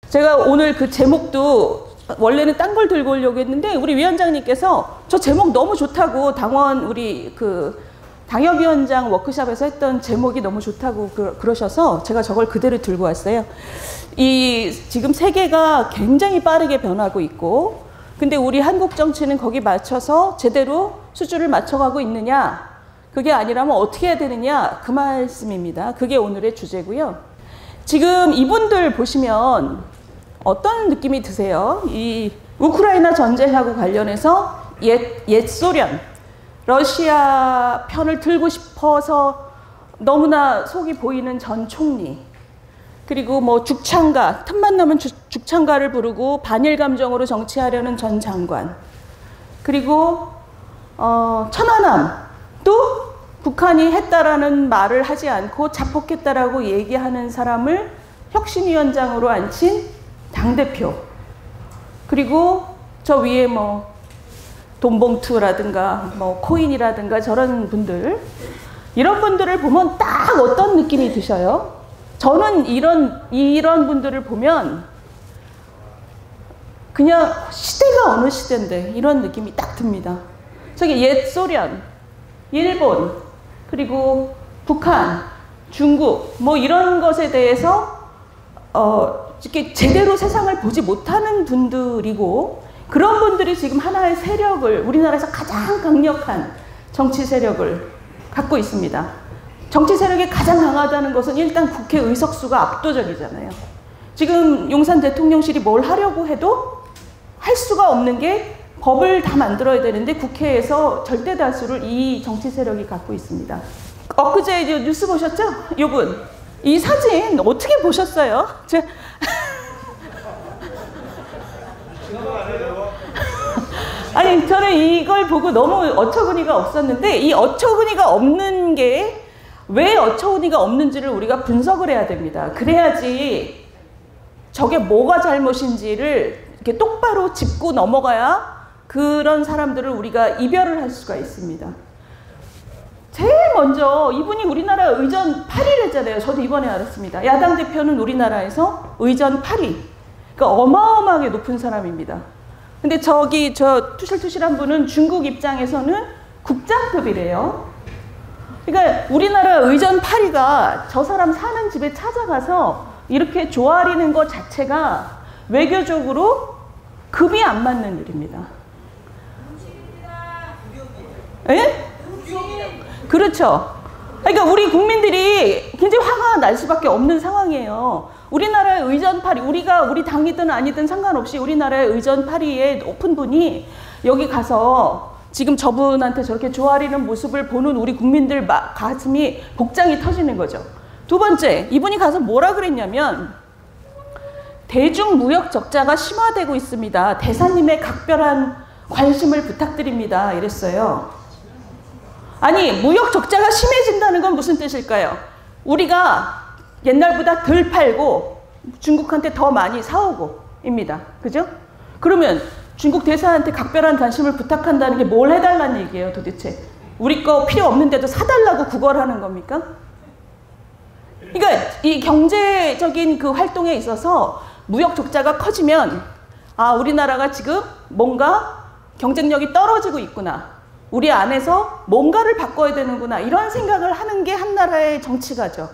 제가 오늘 그 제목도 원래는 딴 걸 들고 오려고 했는데 우리 위원장님께서 저 제목 너무 좋다고 당원 우리 그 당협위원장 워크숍에서 했던 제목이 너무 좋다고 그러셔서 제가 저걸 그대로 들고 왔어요. 지금 세계가 굉장히 빠르게 변하고 있고 근데 우리 한국 정치는 거기 맞춰서 제대로 수준을 맞춰가고 있느냐 그게 아니라면 어떻게 해야 되느냐 그 말씀입니다. 그게 오늘의 주제고요. 지금 이분들 보시면 어떤 느낌이 드세요? 이 우크라이나 전쟁하고 관련해서 옛 소련 러시아 편을 들고 싶어서 너무나 속이 보이는 전 총리 그리고 뭐 죽창가 틈만 나면 죽창가를 부르고 반일 감정으로 정치하려는 전 장관 그리고 천안함도 북한이 했다라는 말을 하지 않고 자폭했다라고 얘기하는 사람을 혁신위원장으로 앉힌 당대표 그리고 저 위에 뭐 돈봉투라든가 뭐 코인이라든가 저런 분들 이런 분들을 보면 딱 어떤 느낌이 드셔요? 저는 이런 분들을 보면 그냥 시대가 어느 시대인데 이런 느낌이 딱 듭니다. 저기 옛 소련, 일본, 그리고 북한, 중국 뭐 이런 것에 대해서 이렇게 제대로 세상을 보지 못하는 분들이고 그런 분들이 지금 하나의 세력을 우리나라에서 가장 강력한 정치 세력을 갖고 있습니다. 정치 세력이 가장 강하다는 것은 일단 국회 의석수가 압도적이잖아요. 지금 용산 대통령실이 뭘 하려고 해도 할 수가 없는 게 법을 다 만들어야 되는데 국회에서 절대 다수를 이 정치 세력이 갖고 있습니다. 엊그제 뉴스 보셨죠? 요분. 이 사진 어떻게 보셨어요? 아니 저는 이걸 보고 너무 어처구니가 없었는데 이 어처구니가 없는 게 왜 어처구니가 없는지를 우리가 분석을 해야 됩니다. 그래야지 저게 뭐가 잘못인지를 이렇게 똑바로 짚고 넘어가야 그런 사람들을 우리가 이별을 할 수가 있습니다. 제일 먼저 이분이 우리나라 의전 8위를 했잖아요. 저도 이번에 알았습니다. 야당 대표는 우리나라에서 의전 8위. 그러니까 어마어마하게 높은 사람입니다. 근데 저 투실투실한 분은 중국 입장에서는 국장급이래요. 그러니까 우리나라 의전 8위가 저 사람 사는 집에 찾아가서 이렇게 조아리는 것 자체가 외교적으로 급이 안 맞는 일입니다. 예? 그렇죠. 그러니까 우리 국민들이 굉장히 화가 날 수밖에 없는 상황이에요. 우리나라의 의전 8위, 우리 당이든 아니든 상관없이 우리나라의 의전 8위의 높은 분이 여기 가서 지금 저분한테 저렇게 조아리는 모습을 보는 우리 국민들 가슴이 복장이 터지는 거죠. 두 번째, 이분이 가서 뭐라 그랬냐면 대중무역 적자가 심화되고 있습니다. 대사님의 각별한 관심을 부탁드립니다. 이랬어요. 아니, 무역 적자가 심해진다는 건 무슨 뜻일까요? 우리가 옛날보다 덜 팔고 중국한테 더 많이 사오고 입니다. 그죠? 그러면 중국 대사한테 각별한 관심을 부탁한다는 게 뭘 해달라는 얘기예요, 도대체? 우리 거 필요 없는데도 사달라고 구걸하는 겁니까? 그러니까 이 경제적인 그 활동에 있어서 무역 적자가 커지면 아, 우리나라가 지금 뭔가 경쟁력이 떨어지고 있구나. 우리 안에서 뭔가를 바꿔야 되는구나. 이런 생각을 하는 게 한 나라의 정치가죠.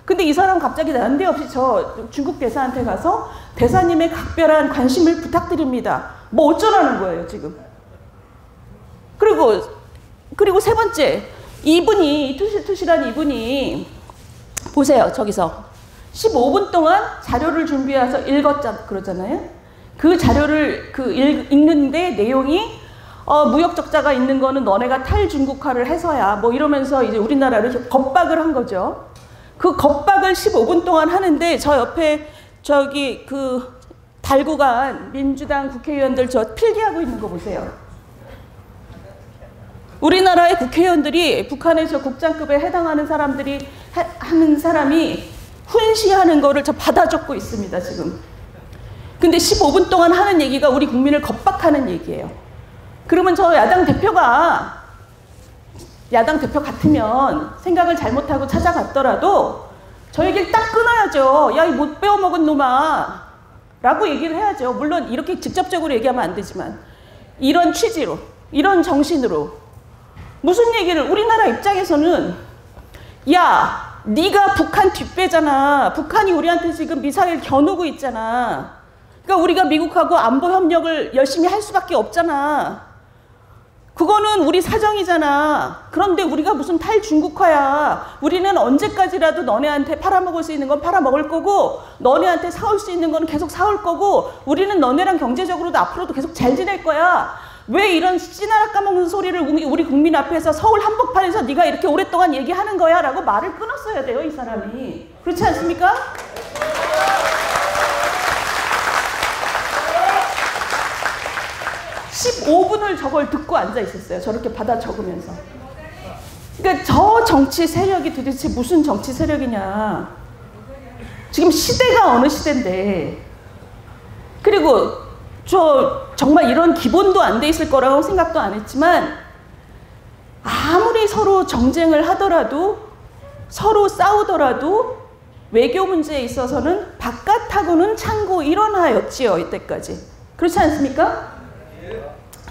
근데 이 사람 갑자기 난데없이 저 중국 대사한테 가서 대사님의 각별한 관심을 부탁드립니다. 뭐 어쩌라는 거예요, 지금. 그리고 세 번째, 이분이, 투실투실한 이분이, 보세요, 저기서. 15분 동안 자료를 준비해서 읽었자, 그러잖아요. 그 자료를 읽는데 내용이 무역 적자가 있는 거는 너네가 탈중국화를 해서야 뭐 이러면서 이제 우리나라를 겁박을 한 거죠. 그 겁박을 15분 동안 하는데 저 옆에 저기 달고 간 민주당 국회의원들 저 필기하고 있는 거 보세요. 우리나라의 국회의원들이 북한에서 국장급에 해당하는 사람들이 하는 사람이 훈시하는 거를 저 받아 적고 있습니다, 지금. 근데 15분 동안 하는 얘기가 우리 국민을 겁박하는 얘기예요. 그러면 저 야당 대표 같으면 생각을 잘못하고 찾아갔더라도 저 얘기를 딱 끊어야죠. 야, 이 못 배워먹은 놈아. 라고 얘기를 해야죠. 물론 이렇게 직접적으로 얘기하면 안 되지만 이런 취지로, 이런 정신으로 무슨 얘기를, 우리나라 입장에서는 야, 네가 북한 뒷배잖아. 북한이 우리한테 지금 미사일 겨누고 있잖아. 그러니까 우리가 미국하고 안보 협력을 열심히 할 수밖에 없잖아. 그거는 우리 사정이잖아. 그런데 우리가 무슨 탈중국화야. 우리는 언제까지라도 너네한테 팔아먹을 수 있는 건 팔아먹을 거고 너네한테 사올 수 있는 건 계속 사올 거고 우리는 너네랑 경제적으로도 앞으로도 계속 잘 지낼 거야. 왜 이런 씨나라 까먹는 소리를 우리 국민 앞에서 서울 한복판에서 네가 이렇게 오랫동안 얘기하는 거야 라고 말을 끊었어야 돼요, 이 사람이. 그렇지 않습니까? 15분을 저걸 듣고 앉아 있었어요. 저렇게 받아 적으면서. 그러니까 저 정치 세력이 도대체 무슨 정치 세력이냐. 지금 시대가 어느 시대인데. 그리고 저 정말 이런 기본도 안 돼 있을 거라고 생각도 안 했지만 아무리 서로 정쟁을 하더라도 서로 싸우더라도 외교 문제에 있어서는 바깥하고는 참고 일어나였지요, 이때까지. 그렇지 않습니까?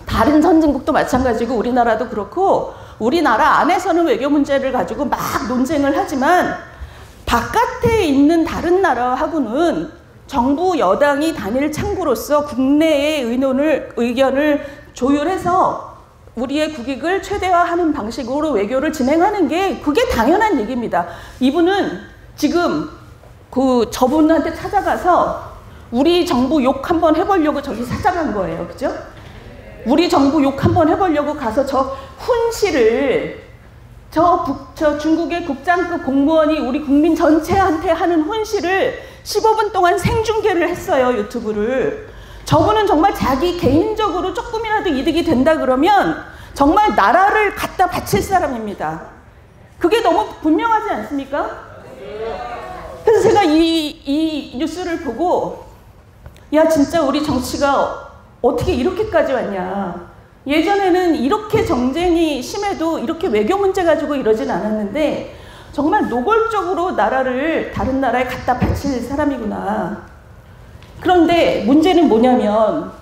다른 선진국도 마찬가지고 우리나라도 그렇고 우리나라 안에서는 외교 문제를 가지고 막 논쟁을 하지만 바깥에 있는 다른 나라하고는 정부 여당이 단일 창구로서 국내의 의견을 조율해서 우리의 국익을 최대화하는 방식으로 외교를 진행하는 게 그게 당연한 얘기입니다. 이분은 지금 저분한테 찾아가서 우리 정부 욕 한번 해보려고 저기 찾아간 거예요. 그죠? 우리 정부 욕 한번 해보려고 가서 저 훈시를 저 중국의 국장급 공무원이 우리 국민 전체한테 하는 훈시를 15분 동안 생중계를 했어요, 유튜브를. 저분은 정말 자기 개인적으로 조금이라도 이득이 된다 그러면 정말 나라를 갖다 바칠 사람입니다. 그게 너무 분명하지 않습니까? 그래서 제가 이 뉴스를 보고 야, 진짜 우리 정치가 어떻게 이렇게까지 왔냐. 예전에는 이렇게 정쟁이 심해도 이렇게 외교 문제 가지고 이러진 않았는데 정말 노골적으로 나라를 다른 나라에 갖다 바칠 사람이구나. 그런데 문제는 뭐냐면,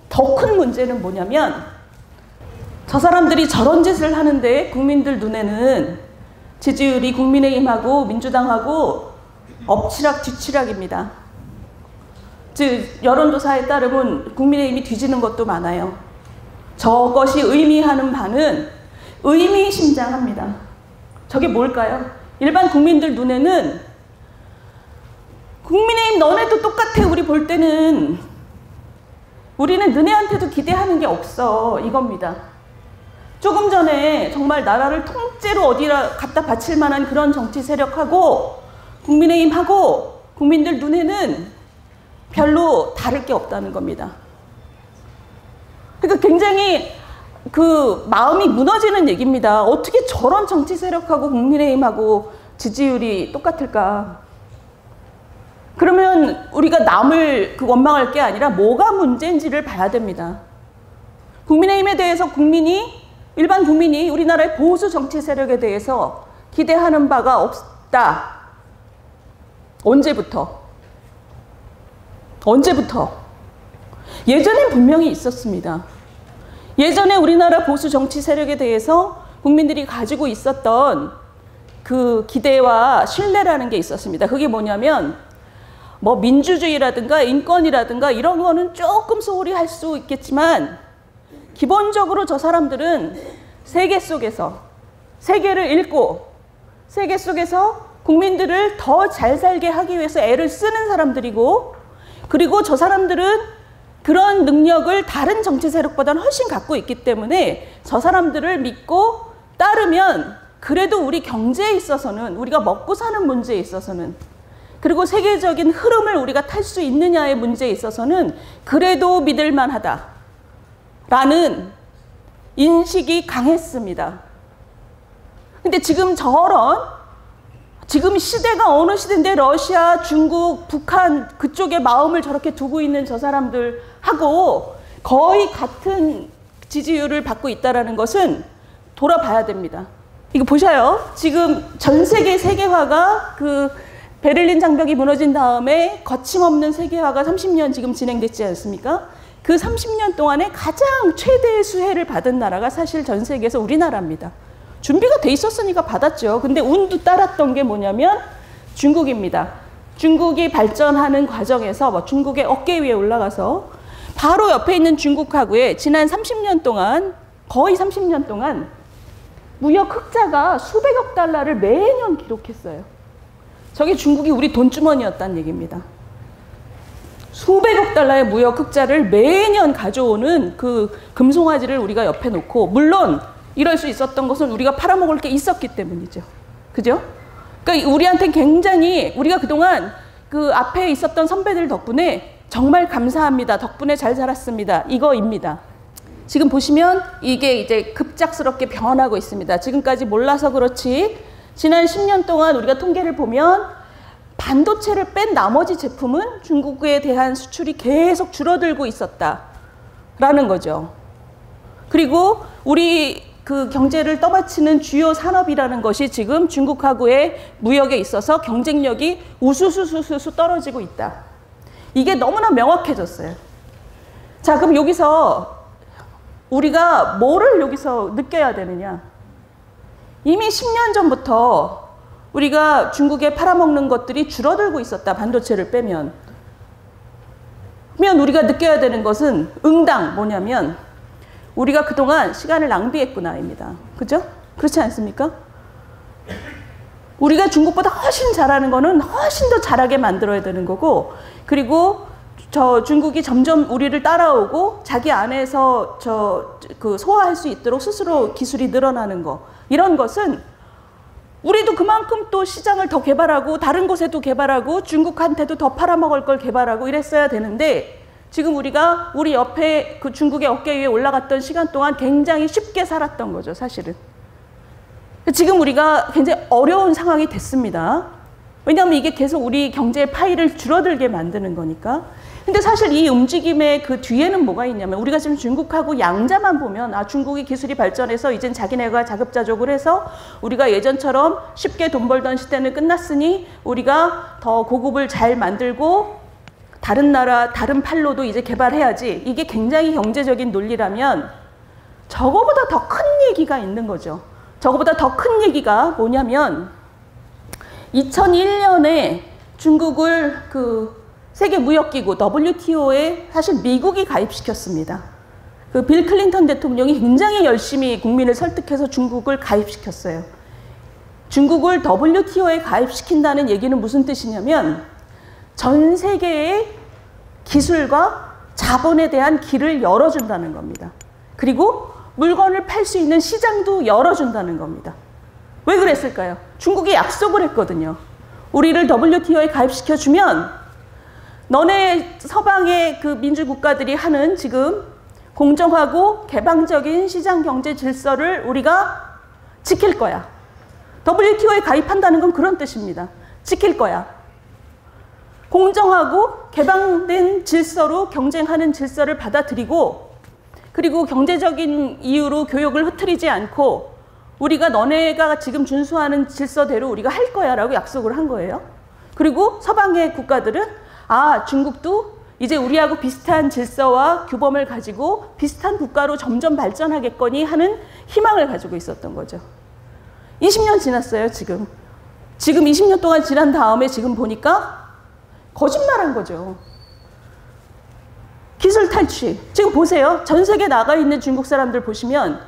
더 큰 문제는 뭐냐면 저 사람들이 저런 짓을 하는데 국민들 눈에는 지지율이 국민의힘하고 민주당하고 엎치락뒤치락입니다. 즉 여론조사에 따르면 국민의힘이 뒤지는 것도 많아요. 저것이 의미하는 바는 의미심장합니다. 저게 뭘까요? 일반 국민들 눈에는 국민의힘 너네도 똑같아. 우리 볼 때는 우리는 너네한테도 기대하는 게 없어, 이겁니다. 조금 전에 정말 나라를 통째로 어디라 갖다 바칠 만한 그런 정치 세력하고 국민의힘하고 국민들 눈에는 별로 다를 게 없다는 겁니다. 그러니까 굉장히 마음이 무너지는 얘기입니다. 어떻게 저런 정치 세력하고 국민의힘하고 지지율이 똑같을까? 그러면 우리가 남을 원망할 게 아니라 뭐가 문제인지를 봐야 됩니다. 국민의힘에 대해서 일반 국민이 우리나라의 보수 정치 세력에 대해서 기대하는 바가 없다. 언제부터? 예전엔 분명히 있었습니다. 예전에 우리나라 보수 정치 세력에 대해서 국민들이 가지고 있었던 그 기대와 신뢰라는 게 있었습니다. 그게 뭐냐면 민주주의라든가 인권이라든가 이런 거는 조금 소홀히 할 수 있겠지만 기본적으로 저 사람들은 세계 속에서 세계를 읽고 세계 속에서 국민들을 더 잘 살게 하기 위해서 애를 쓰는 사람들이고, 그리고 저 사람들은 그런 능력을 다른 정치 세력보다는 훨씬 갖고 있기 때문에 저 사람들을 믿고 따르면 그래도 우리 경제에 있어서는, 우리가 먹고 사는 문제에 있어서는, 그리고 세계적인 흐름을 우리가 탈 수 있느냐의 문제에 있어서는 그래도 믿을 만하다라는 인식이 강했습니다. 근데 지금 지금 시대가 어느 시대인데 러시아, 중국, 북한 그쪽에 마음을 저렇게 두고 있는 저 사람들하고 거의 같은 지지율을 받고 있다는 것은 돌아봐야 됩니다. 이거 보셔요. 지금 전 세계 세계화가 베를린 장벽이 무너진 다음에 거침없는 세계화가 30년 지금 진행됐지 않습니까? 그 30년 동안에 가장 최대의 수혜를 받은 나라가 사실 전 세계에서 우리나라입니다. 준비가 돼 있었으니까 받았죠. 근데 운도 따랐던 게 뭐냐면 중국입니다. 중국이 발전하는 과정에서 뭐 중국의 어깨 위에 올라가서 바로 옆에 있는 중국하고의 지난 30년 동안 거의 30년 동안 무역 흑자가 수백억 달러를 매년 기록했어요. 저게 중국이 우리 돈주머니였다는 얘기입니다. 수백억 달러의 무역 흑자를 매년 가져오는 그 금송아지를 우리가 옆에 놓고, 물론 이럴 수 있었던 것은 우리가 팔아먹을 게 있었기 때문이죠. 그죠? 그러니까 우리한테는 굉장히, 우리가 그동안 그 앞에 있었던 선배들 덕분에 정말 감사합니다. 덕분에 잘 자랐습니다. 이거입니다. 지금 보시면 이게 이제 급작스럽게 변하고 있습니다. 지금까지 몰라서 그렇지 지난 10년 동안 우리가 통계를 보면 반도체를 뺀 나머지 제품은 중국에 대한 수출이 계속 줄어들고 있었다라는 거죠. 그리고 우리 그 경제를 떠받치는 주요 산업이라는 것이 지금 중국하고의 무역에 있어서 경쟁력이 우수수수수 떨어지고 있다. 이게 너무나 명확해졌어요. 자, 그럼 여기서 우리가 뭐를 여기서 느껴야 되느냐? 이미 10년 전부터 우리가 중국에 팔아먹는 것들이 줄어들고 있었다. 반도체를 빼면. 그러면 우리가 느껴야 되는 것은 응당 뭐냐면 우리가 그동안 시간을 낭비했구나입니다. 그죠? 그렇지 않습니까? 우리가 중국보다 훨씬 잘하는 거는 훨씬 더 잘하게 만들어야 되는 거고, 그리고 저 중국이 점점 우리를 따라오고 자기 안에서 그 소화할 수 있도록 스스로 기술이 늘어나는 거, 이런 것은 우리도 그만큼 또 시장을 더 개발하고 다른 곳에도 개발하고 중국한테도 더 팔아먹을 걸 개발하고 이랬어야 되는데, 지금 우리가 우리 옆에 그 중국의 어깨 위에 올라갔던 시간 동안 굉장히 쉽게 살았던 거죠, 사실은. 지금 우리가 굉장히 어려운 상황이 됐습니다. 왜냐하면 이게 계속 우리 경제의 파이를 줄어들게 만드는 거니까. 근데 사실 이 움직임의 그 뒤에는 뭐가 있냐면, 우리가 지금 중국하고 양자만 보면 아, 중국이 기술이 발전해서 이젠 자기네가 자급자족을 해서 우리가 예전처럼 쉽게 돈 벌던 시대는 끝났으니 우리가 더 고급을 잘 만들고 다른 나라, 다른 판로도 이제 개발해야지. 이게 굉장히 경제적인 논리라면 저거보다 더 큰 얘기가 있는 거죠. 저거보다 더 큰 얘기가 뭐냐면 2001년에 중국을 그 세계무역기구 WTO에 사실 미국이 가입시켰습니다. 그 빌 클린턴 대통령이 굉장히 열심히 국민을 설득해서 중국을 가입시켰어요. 중국을 WTO에 가입시킨다는 얘기는 무슨 뜻이냐면 전 세계의 기술과 자본에 대한 길을 열어준다는 겁니다. 그리고 물건을 팔 수 있는 시장도 열어준다는 겁니다. 왜 그랬을까요? 중국이 약속을 했거든요. 우리를 WTO에 가입시켜주면 너네 서방의 그 민주국가들이 하는 지금 공정하고 개방적인 시장 경제 질서를 우리가 지킬 거야. WTO에 가입한다는 건 그런 뜻입니다. 지킬 거야. 공정하고 개방된 질서로 경쟁하는 질서를 받아들이고, 그리고 경제적인 이유로 교역을 흐트리지 않고 우리가 너네가 지금 준수하는 질서대로 우리가 할 거야 라고 약속을 한 거예요. 그리고 서방의 국가들은 아, 중국도 이제 우리하고 비슷한 질서와 규범을 가지고 비슷한 국가로 점점 발전하겠거니 하는 희망을 가지고 있었던 거죠. 20년 지났어요, 지금. 지금 20년 동안 지난 다음에 지금 보니까 거짓말한 거죠. 기술 탈취. 지금 보세요. 전 세계 나가 있는 중국 사람들 보시면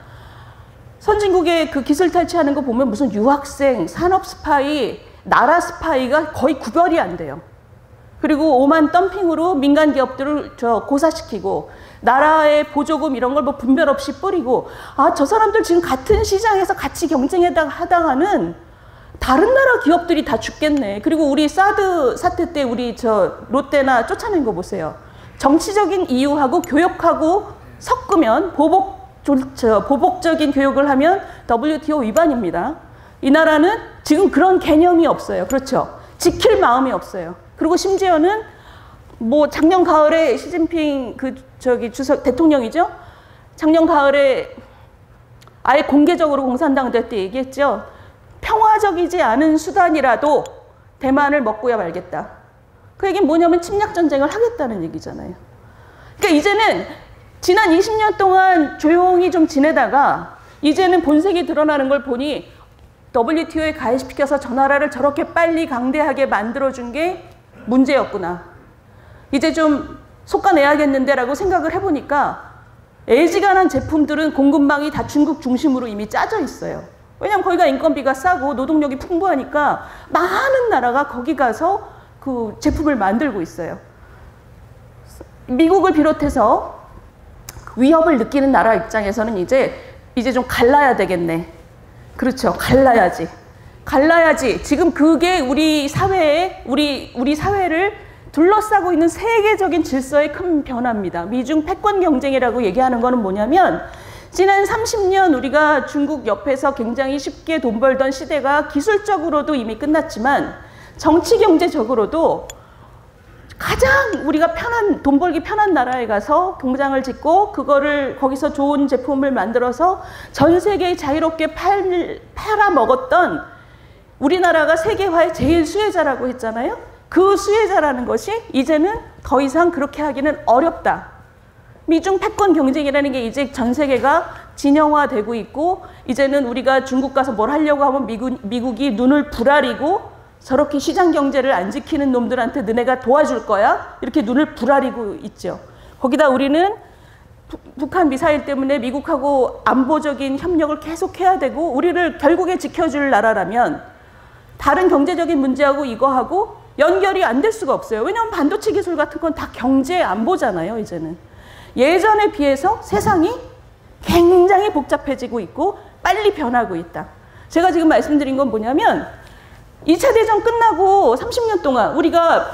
선진국의 그 기술 탈취하는 거 보면 무슨 유학생, 산업 스파이, 나라 스파이가 거의 구별이 안 돼요. 그리고 오만 덤핑으로 민간 기업들을 고사시키고 나라의 보조금 이런 걸 뭐 분별 없이 뿌리고, 아, 저 사람들 지금 같은 시장에서 같이 경쟁하다가는 다른 나라 기업들이 다 죽겠네. 그리고 우리 사드 사태 때 우리 롯데나 쫓아낸 거 보세요. 정치적인 이유하고 교역하고 섞으면 보복적인 교역을 하면 WTO 위반입니다. 이 나라는 지금 그런 개념이 없어요. 그렇죠? 지킬 마음이 없어요. 그리고 심지어는 뭐 작년 가을에 시진핑 주석 대통령이죠. 작년 가을에 아예 공개적으로 공산당 때 얘기했죠. 평화적이지 않은 수단이라도 대만을 먹고야 말겠다. 그 얘기는 뭐냐면 침략전쟁을 하겠다는 얘기잖아요. 그러니까 이제는 지난 20년 동안 조용히 좀 지내다가 이제는 본색이 드러나는 걸 보니 WTO에 가입시켜서 저 나라를 저렇게 빨리 강대하게 만들어준 게 문제였구나. 이제 좀 속아내야겠는데 라고 생각을 해보니까 애지간한 제품들은 공급망이 다 중국 중심으로 이미 짜져 있어요. 왜냐하면 거기가 인건비가 싸고 노동력이 풍부하니까 많은 나라가 거기 가서 그 제품을 만들고 있어요. 미국을 비롯해서 위협을 느끼는 나라 입장에서는 이제 좀 갈라야 되겠네. 그렇죠. 갈라야지. 지금 그게 우리 사회에, 우리 사회를 둘러싸고 있는 세계적인 질서의 큰 변화입니다. 미중 패권 경쟁이라고 얘기하는 거는 뭐냐면 지난 30년 우리가 중국 옆에서 굉장히 쉽게 돈 벌던 시대가 기술적으로도 이미 끝났지만 정치 경제적으로도 가장 우리가 돈 벌기 편한 나라에 가서 공장을 짓고 그거를 거기서 좋은 제품을 만들어서 전 세계에 자유롭게 팔아먹었던 우리나라가 세계화의 제일 수혜자라고 했잖아요. 그 수혜자라는 것이 이제는 더 이상 그렇게 하기는 어렵다. 미중 패권 경쟁이라는 게 이제 전 세계가 진영화되고 있고 이제는 우리가 중국 가서 뭘 하려고 하면 미국이 눈을 부라리고 저렇게 시장 경제를 안 지키는 놈들한테 너네가 도와줄 거야? 이렇게 눈을 부라리고 있죠. 거기다 우리는 북한 미사일 때문에 미국하고 안보적인 협력을 계속해야 되고 우리를 결국에 지켜줄 나라라면 다른 경제적인 문제하고 이거하고 연결이 안 될 수가 없어요. 왜냐하면 반도체 기술 같은 건 다 경제 안보잖아요. 이제는. 예전에 비해서 세상이 굉장히 복잡해지고 있고 빨리 변하고 있다. 제가 지금 말씀드린 건 뭐냐면 2차 대전 끝나고 30년 동안 우리가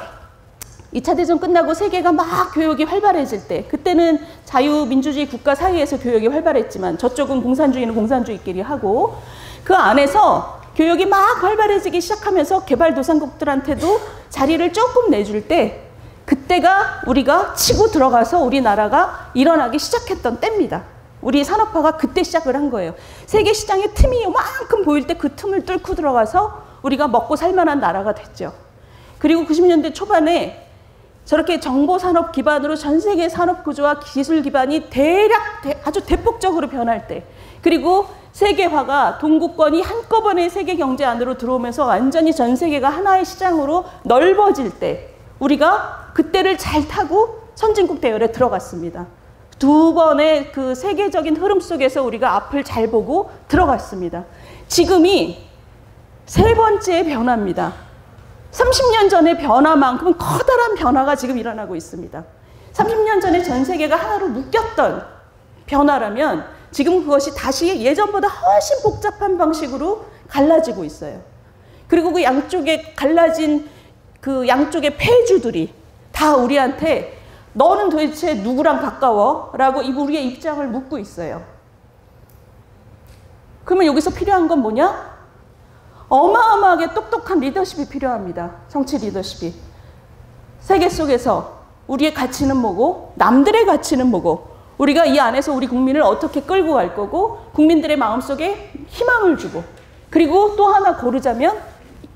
2차 대전 끝나고 세계가 막 교역이 활발해질 때 그때는 자유민주주의 국가 사이에서 교역이 활발했지만 저쪽은 공산주의는 공산주의끼리 하고 그 안에서 교역이 막 활발해지기 시작하면서 개발도상국들한테도 자리를 조금 내줄 때 그때가 우리가 치고 들어가서 우리나라가 일어나기 시작했던 때입니다. 우리 산업화가 그때 시작을 한 거예요. 세계 시장에 틈이 요만큼 보일 때 그 틈을 뚫고 들어가서 우리가 먹고 살만한 나라가 됐죠. 그리고 90년대 초반에 저렇게 정보산업 기반으로 전 세계 산업 구조와 기술 기반이 아주 대폭적으로 변할 때 그리고 세계화가 동구권이 한꺼번에 세계 경제 안으로 들어오면서 완전히 전 세계가 하나의 시장으로 넓어질 때 우리가 그때를 잘 타고 선진국 대열에 들어갔습니다. 두 번의 그 세계적인 흐름 속에서 우리가 앞을 잘 보고 들어갔습니다. 지금이 세 번째 변화입니다. 30년 전의 변화만큼은 커다란 변화가 지금 일어나고 있습니다. 30년 전에 전 세계가 하나로 묶였던 변화라면 지금 그것이 다시 예전보다 훨씬 복잡한 방식으로 갈라지고 있어요. 그리고 그 양쪽에 갈라진 그 양쪽의 폐주들이 다 우리한테 너는 도대체 누구랑 가까워? 라고 우리의 입장을 묻고 있어요. 그러면 여기서 필요한 건 뭐냐? 어마어마하게 똑똑한 리더십이 필요합니다. 정치 리더십이. 세계 속에서 우리의 가치는 뭐고 남들의 가치는 뭐고 우리가 이 안에서 우리 국민을 어떻게 끌고 갈 거고 국민들의 마음속에 희망을 주고 그리고 또 하나 고르자면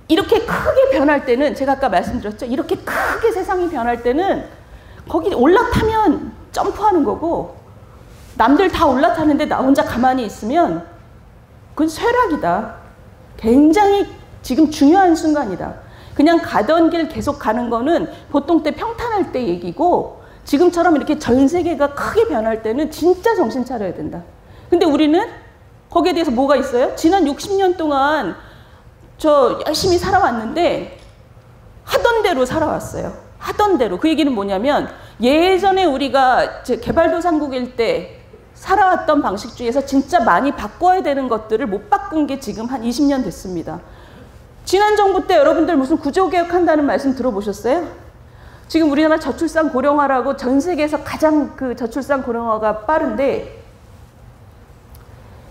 이렇게 크게 변할 때는 제가 아까 말씀드렸죠. 이렇게 크게 세상이 변할 때는 거기 올라타면 점프하는 거고 남들 다 올라타는데 나 혼자 가만히 있으면 그건 쇠락이다. 굉장히 지금 중요한 순간이다. 그냥 가던 길 계속 가는 거는 보통 때 평탄할 때 얘기고 지금처럼 이렇게 전 세계가 크게 변할 때는 진짜 정신 차려야 된다. 근데 우리는 거기에 대해서 뭐가 있어요? 지난 60년 동안 저 열심히 살아왔는데 하던 대로 살아왔어요. 하던 대로. 그 얘기는 뭐냐면 예전에 우리가 개발도상국일 때 살아왔던 방식 중에서 진짜 많이 바꿔야 되는 것들을 못 바꾼 게 지금 한 20년 됐습니다. 지난 정부 때 여러분들 무슨 구조개혁한다는 말씀 들어보셨어요? 지금 우리나라 저출산 고령화라고 전 세계에서 가장 그 저출산 고령화가 빠른데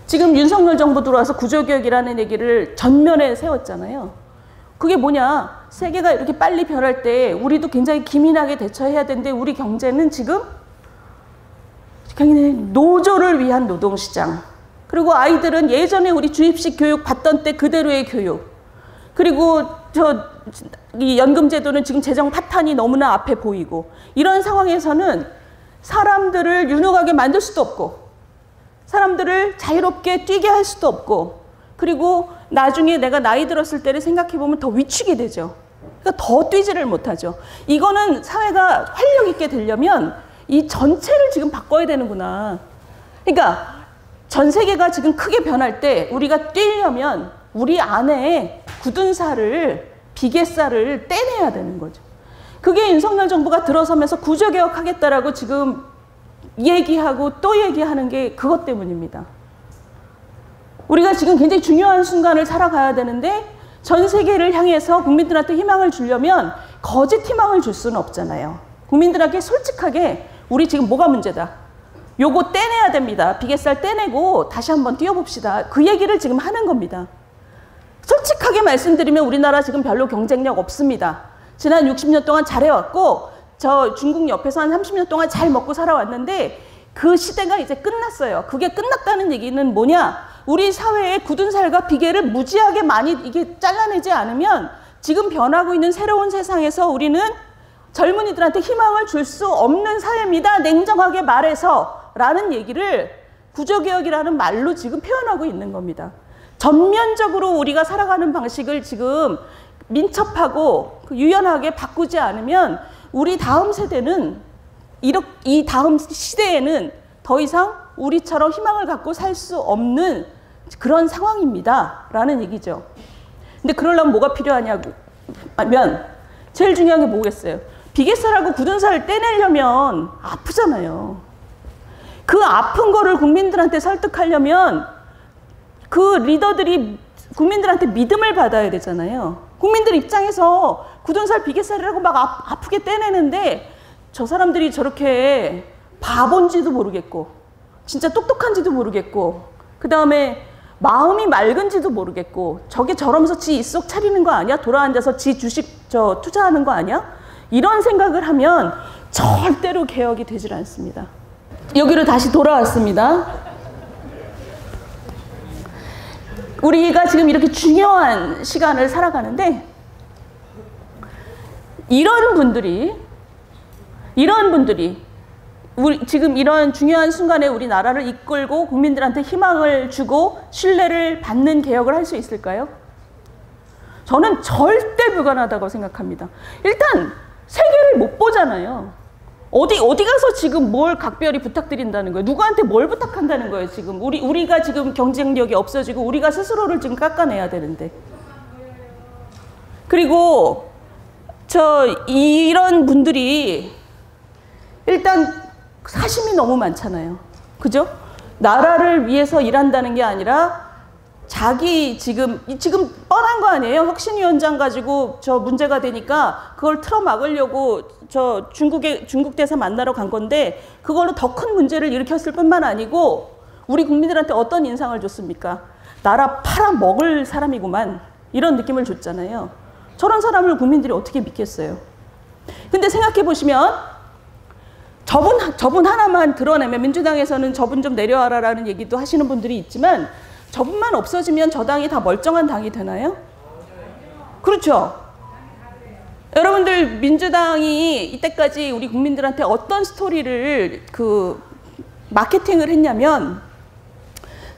지금 윤석열 정부 들어와서 구조개혁이라는 얘기를 전면에 세웠잖아요. 그게 뭐냐? 세계가 이렇게 빨리 변할 때 우리도 굉장히 기민하게 대처해야 되는데 우리 경제는 지금 굉장히 노조를 위한 노동시장 그리고 아이들은 예전에 우리 주입식 교육 받던 때 그대로의 교육 그리고 이 연금제도는 지금 재정 파탄이 너무나 앞에 보이고 이런 상황에서는 사람들을 유능하게 만들 수도 없고 사람들을 자유롭게 뛰게 할 수도 없고 그리고 나중에 내가 나이 들었을 때를 생각해보면 더 위축이 되죠. 그러니까 더 뛰지를 못하죠. 이거는 사회가 활력 있게 되려면 이 전체를 지금 바꿔야 되는구나. 그러니까 전 세계가 지금 크게 변할 때 우리가 뛰려면 우리 안에 굳은 살을, 비계살을 떼내야 되는 거죠. 그게 윤석열 정부가 들어서면서 구조개혁하겠다라고 지금 얘기하고 또 얘기하는 게 그것 때문입니다. 우리가 지금 굉장히 중요한 순간을 살아가야 되는데 전 세계를 향해서 국민들한테 희망을 주려면 거짓 희망을 줄 수는 없잖아요. 국민들에게 솔직하게 우리 지금 뭐가 문제다. 요거 떼내야 됩니다. 비계살 떼내고 다시 한번 뛰어봅시다. 그 얘기를 지금 하는 겁니다. 솔직하게 말씀드리면 우리나라 지금 별로 경쟁력 없습니다. 지난 60년 동안 잘해왔고 저 중국 옆에서 한 30년 동안 잘 먹고 살아왔는데 그 시대가 이제 끝났어요. 그게 끝났다는 얘기는 뭐냐? 우리 사회의 굳은 살과 비계를 무지하게 많이 이게 잘라내지 않으면 지금 변하고 있는 새로운 세상에서 우리는 젊은이들한테 희망을 줄 수 없는 사회입니다. 냉정하게 말해서 라는 얘기를 구조개혁이라는 말로 지금 표현하고 있는 겁니다. 전면적으로 우리가 살아가는 방식을 지금 민첩하고 유연하게 바꾸지 않으면 우리 다음 세대는 이 다음 시대에는 더 이상 우리처럼 희망을 갖고 살 수 없는 그런 상황입니다. 라는 얘기죠. 근데 그러려면 뭐가 필요하냐고 하면 제일 중요한 게 뭐겠어요? 비계살하고 굳은 살을 떼내려면 아프잖아요. 그 아픈 거를 국민들한테 설득하려면 그 리더들이 국민들한테 믿음을 받아야 되잖아요. 국민들 입장에서 굳은 살 비계살이라고 막 아프게 떼내는데 저 사람들이 저렇게 바본지도 모르겠고 진짜 똑똑한지도 모르겠고 그 다음에 마음이 맑은지도 모르겠고 저게 저러면서 지 입속 차리는 거 아니야? 돌아앉아서 지 주식 투자하는 거 아니야? 이런 생각을 하면 절대로 개혁이 되질 않습니다. 여기로 다시 돌아왔습니다. 우리가 지금 이렇게 중요한 시간을 살아가는데 이런 분들이 지금 이런 중요한 순간에 우리나라를 이끌고 국민들한테 희망을 주고 신뢰를 받는 개혁을 할 수 있을까요? 저는 절대 불가능하다고 생각합니다. 일단 세계를 못 보잖아요. 어디 가서 지금 뭘 각별히 부탁드린다는 거예요? 누구한테 뭘 부탁한다는 거예요? 지금 우리가 지금 경쟁력이 없어지고 우리가 스스로를 지금 깎아내야 되는데. 그리고 이런 분들이 일단 사심이 너무 많잖아요. 그죠? 나라를 위해서 일한다는 게 아니라 자기 지금 뻔한 거 아니에요? 혁신위원장 가지고 저 문제가 되니까 그걸 틀어막으려고 저 중국 대사 만나러 간 건데 그걸로 더 큰 문제를 일으켰을 뿐만 아니고 우리 국민들한테 어떤 인상을 줬습니까? 나라 팔아먹을 사람이구만 이런 느낌을 줬잖아요. 저런 사람을 국민들이 어떻게 믿겠어요? 근데 생각해 보시면 저분 하나만 드러내면 민주당에서는 저분 좀 내려와라라는 얘기도 하시는 분들이 있지만 저분만 없어지면 저 당이 다 멀쩡한 당이 되나요? 그렇죠. 여러분들 민주당이 이때까지 우리 국민들한테 어떤 스토리를 마케팅을 했냐면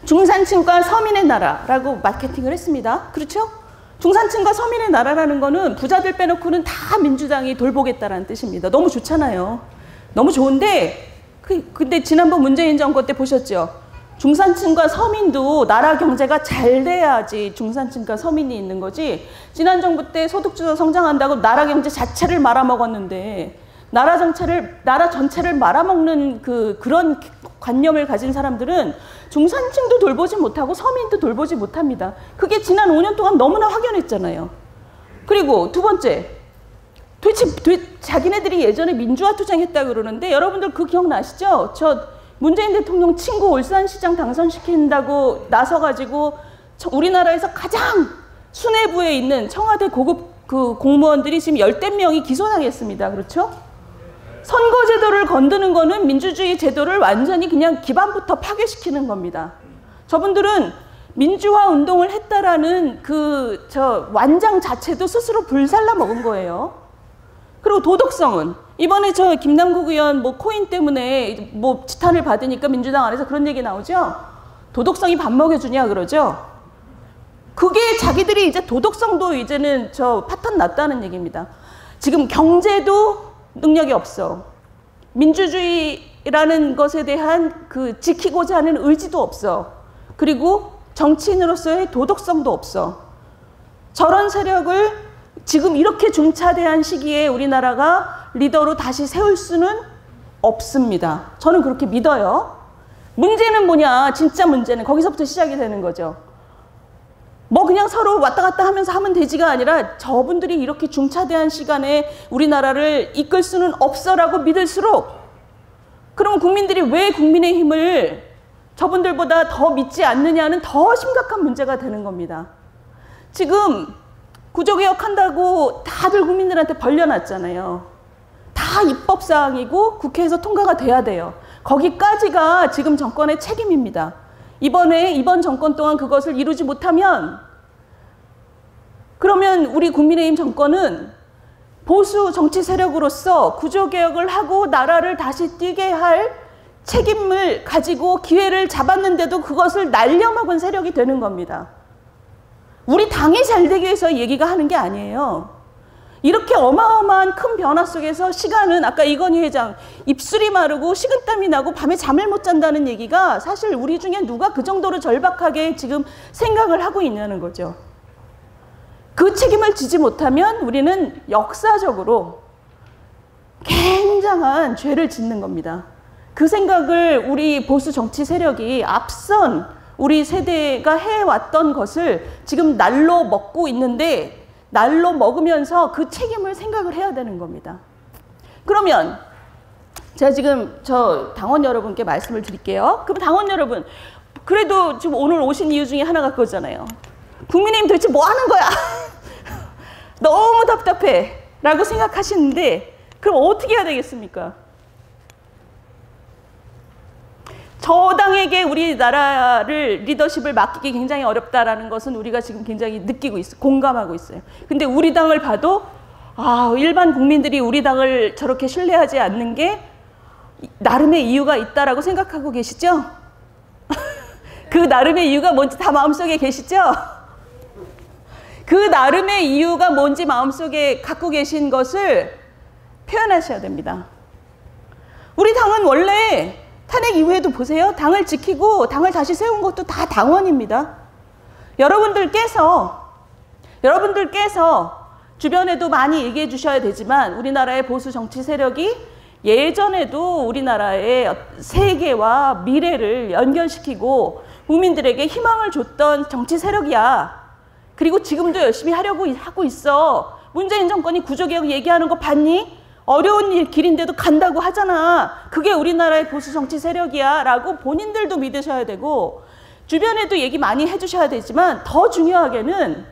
중산층과 서민의 나라라고 마케팅을 했습니다. 그렇죠? 중산층과 서민의 나라라는 거는 부자들 빼놓고는 다 민주당이 돌보겠다라는 뜻입니다. 너무 좋잖아요. 너무 좋은데 근데 지난번 문재인 정권 때 보셨죠? 중산층과 서민도 나라 경제가 잘 돼야지 중산층과 서민이 있는 거지. 지난 정부 때 소득주도 성장한다고 나라 경제 자체를 말아먹었는데 나라 전체를 말아먹는 그런 관념을 가진 사람들은 중산층도 돌보지 못하고 서민도 돌보지 못합니다. 그게 지난 5년 동안 너무나 확연했잖아요. 그리고 두 번째, 도대체 자기네들이 예전에 민주화 투쟁했다 그러는데 여러분들 그 기억나시죠? 저 문재인 대통령 친구 울산시장 당선시킨다고 나서가지고 우리나라에서 가장 수뇌부에 있는 청와대 고급 공무원들이 지금 10대 명이 기소당했습니다. 그렇죠? 선거제도를 건드는 거는 민주주의 제도를 완전히 그냥 기반부터 파괴시키는 겁니다. 저분들은 민주화 운동을 했다라는 그 완장 자체도 스스로 불살라 먹은 거예요. 그리고 도덕성은 이번에 김남국 의원 뭐 코인 때문에 뭐 지탄을 받으니까 민주당 안에서 그런 얘기 나오죠. 도덕성이 밥 먹여주냐 그러죠. 그게 자기들이 이제 도덕성도 이제는 파탄 났다는 얘기입니다. 지금 경제도 능력이 없어. 민주주의라는 것에 대한 그 지키고자 하는 의지도 없어. 그리고 정치인으로서의 도덕성도 없어. 저런 세력을 지금 이렇게 중차대한 시기에 우리나라가 리더로 다시 세울 수는 없습니다. 저는 그렇게 믿어요. 문제는 뭐냐? 진짜 문제는 거기서부터 시작이 되는 거죠. 뭐 그냥 서로 왔다 갔다 하면서 하면 되지가 아니라 저분들이 이렇게 중차대한 시간에 우리나라를 이끌 수는 없어라고 믿을수록 그러면 국민들이 왜 국민의힘을 저분들보다 더 믿지 않느냐는 더 심각한 문제가 되는 겁니다. 지금 구조개혁한다고 다들 국민들한테 벌려놨잖아요. 다 입법사항이고 국회에서 통과가 돼야 돼요. 거기까지가 지금 정권의 책임입니다. 이번 정권 동안 그것을 이루지 못하면 그러면 우리 국민의힘 정권은 보수 정치 세력으로서 구조개혁을 하고 나라를 다시 뛰게 할 책임을 가지고 기회를 잡았는데도 그것을 날려먹은 세력이 되는 겁니다. 우리 당이 잘 되기 위해서 얘기가 하는 게 아니에요. 이렇게 어마어마한 큰 변화 속에서 시간은 아까 이건희 회장 입술이 마르고 식은땀이 나고 밤에 잠을 못 잔다는 얘기가 사실 우리 중에 누가 그 정도로 절박하게 지금 생각을 하고 있냐는 거죠. 그 책임을 지지 못하면 우리는 역사적으로 굉장한 죄를 짓는 겁니다. 그 생각을 우리 보수 정치 세력이 앞선 우리 세대가 해왔던 것을 지금 날로 먹고 있는데 날로 먹으면서 그 책임을 생각을 해야 되는 겁니다. 그러면 제가 지금 당원 여러분께 말씀을 드릴게요. 그럼 당원 여러분, 그래도 지금 오늘 오신 이유 중에 하나가 그거잖아요. 국민의힘 도대체 뭐 하는 거야? 너무 답답해 라고 생각하시는데 그럼 어떻게 해야 되겠습니까? 저당에게 우리나라를 리더십을 맡기기 굉장히 어렵다라는 것은 우리가 지금 굉장히 느끼고 있어요. 공감하고 있어요. 근데 우리 당을 봐도 일반 국민들이 우리 당을 저렇게 신뢰하지 않는 게 나름의 이유가 있다라고 생각하고 계시죠? 그 나름의 이유가 뭔지 다 마음속에 계시죠? 그 나름의 이유가 뭔지 마음속에 갖고 계신 것을 표현하셔야 됩니다. 우리 당은 원래 탄핵 이후에도 보세요. 당을 지키고 당을 다시 세운 것도 다 당원입니다. 여러분들께서 주변에도 많이 얘기해 주셔야 되지만 우리나라의 보수 정치 세력이 예전에도 우리나라의 세계와 미래를 연결시키고 국민들에게 희망을 줬던 정치 세력이야. 그리고 지금도 열심히 하려고 하고 있어. 문재인 정권이 구조개혁 얘기하는 거 봤니? 어려운 길인데도 간다고 하잖아. 그게 우리나라의 보수 정치 세력이야 라고 본인들도 믿으셔야 되고 주변에도 얘기 많이 해주셔야 되지만 더 중요하게는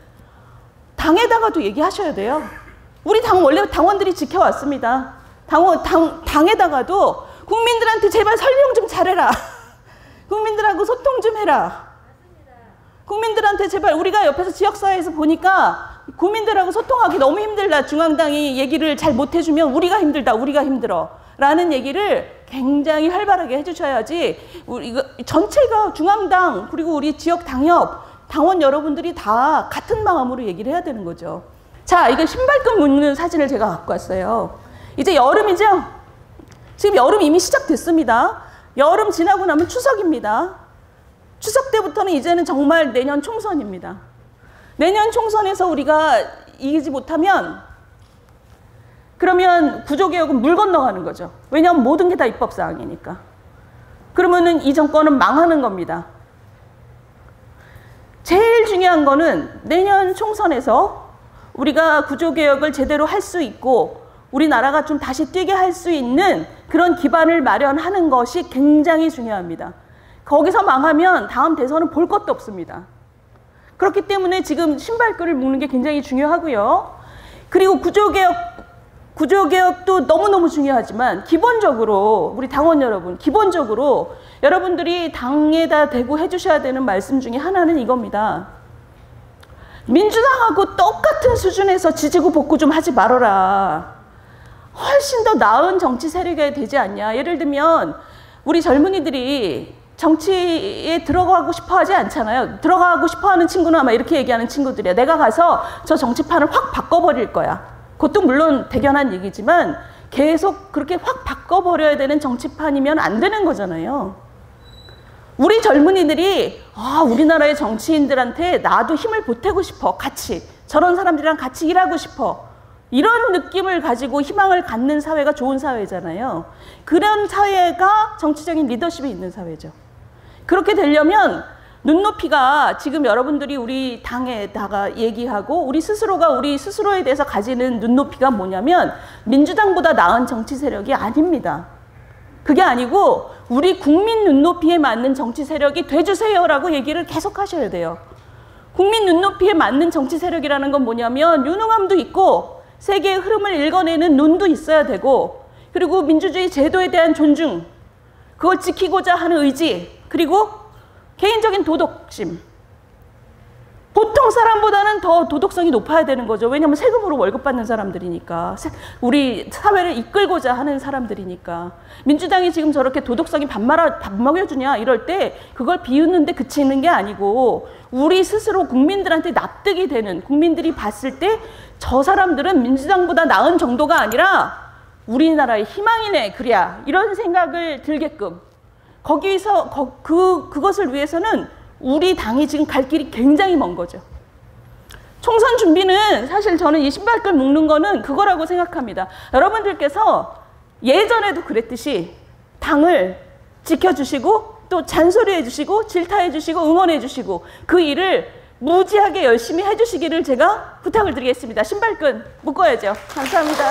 당에다가도 얘기하셔야 돼요. 우리 당 원래 당원들이 지켜왔습니다. 당에다가도 국민들한테 제발 설명 좀 잘해라. 국민들하고 소통 좀 해라. 국민들한테 제발 우리가 옆에서 지역사회에서 보니까 국민들하고 소통하기 너무 힘들다. 중앙당이 얘기를 잘 못해주면 우리가 힘들다. 우리가 힘들어. 라는 얘기를 굉장히 활발하게 해주셔야지 우리 전체가 중앙당 그리고 우리 지역 당협 당원 여러분들이 다 같은 마음으로 얘기를 해야 되는 거죠. 자, 이거 신발끈 묶는 사진을 제가 갖고 왔어요. 이제 여름이죠? 지금 여름 이미 시작됐습니다. 여름 지나고 나면 추석입니다. 추석 때부터는 이제는 정말 내년 총선입니다. 내년 총선에서 우리가 이기지 못하면 그러면 구조개혁은 물 건너가는 거죠. 왜냐하면 모든 게 다 입법사항이니까. 그러면은 이 정권은 망하는 겁니다. 제일 중요한 거는 내년 총선에서 우리가 구조개혁을 제대로 할 수 있고 우리나라가 좀 다시 뛰게 할 수 있는 그런 기반을 마련하는 것이 굉장히 중요합니다. 거기서 망하면 다음 대선은 볼 것도 없습니다. 그렇기 때문에 지금 신발끈을 묶는 게 굉장히 중요하고요. 그리고 구조개혁도 너무너무 중요하지만 기본적으로 우리 당원 여러분, 기본적으로 여러분들이 당에다 대고 해주셔야 되는 말씀 중에 하나는 이겁니다. 민주당하고 똑같은 수준에서 지지고 볶고 좀 하지 말아라. 훨씬 더 나은 정치 세력이 되지 않냐. 예를 들면 우리 젊은이들이 정치에 들어가고 싶어 하지 않잖아요. 들어가고 싶어 하는 친구는 아마 이렇게 얘기하는 친구들이야. 내가 가서 저 정치판을 확 바꿔버릴 거야. 그것도 물론 대견한 얘기지만 계속 그렇게 확 바꿔버려야 되는 정치판이면 안 되는 거잖아요. 우리 젊은이들이 우리나라의 정치인들한테 나도 힘을 보태고 싶어. 같이. 저런 사람들이랑 같이 일하고 싶어. 이런 느낌을 가지고 희망을 갖는 사회가 좋은 사회잖아요. 그런 사회가 정치적인 리더십이 있는 사회죠. 그렇게 되려면 눈높이가 지금 여러분들이 우리 당에다가 얘기하고 우리 스스로가 우리 스스로에 대해서 가지는 눈높이가 뭐냐면 민주당보다 나은 정치 세력이 아닙니다. 그게 아니고 우리 국민 눈높이에 맞는 정치 세력이 돼주세요라고 얘기를 계속 하셔야 돼요. 국민 눈높이에 맞는 정치 세력이라는 건 뭐냐면 유능함도 있고 세계의 흐름을 읽어내는 눈도 있어야 되고 그리고 민주주의 제도에 대한 존중, 그걸 지키고자 하는 의지, 그리고 개인적인 도덕심. 보통 사람보다는 더 도덕성이 높아야 되는 거죠. 왜냐하면 세금으로 월급 받는 사람들이니까. 우리 사회를 이끌고자 하는 사람들이니까. 민주당이 지금 저렇게 도덕성이 밥 먹여주냐 이럴 때 그걸 비웃는데 그치는 게 아니고 우리 스스로 국민들한테 납득이 되는, 국민들이 봤을 때 저 사람들은 민주당보다 나은 정도가 아니라 우리나라의 희망이네, 그래야. 이런 생각을 들게끔. 거기서 그것을 위해서는 우리 당이 지금 갈 길이 굉장히 먼 거죠. 총선 준비는 사실 저는 이 신발끈 묶는 거는 그거라고 생각합니다. 여러분들께서 예전에도 그랬듯이 당을 지켜주시고 또 잔소리해 주시고 질타해 주시고 응원해 주시고 그 일을 무지하게 열심히 해주시기를 제가 부탁을 드리겠습니다. 신발끈 묶어야죠. 감사합니다.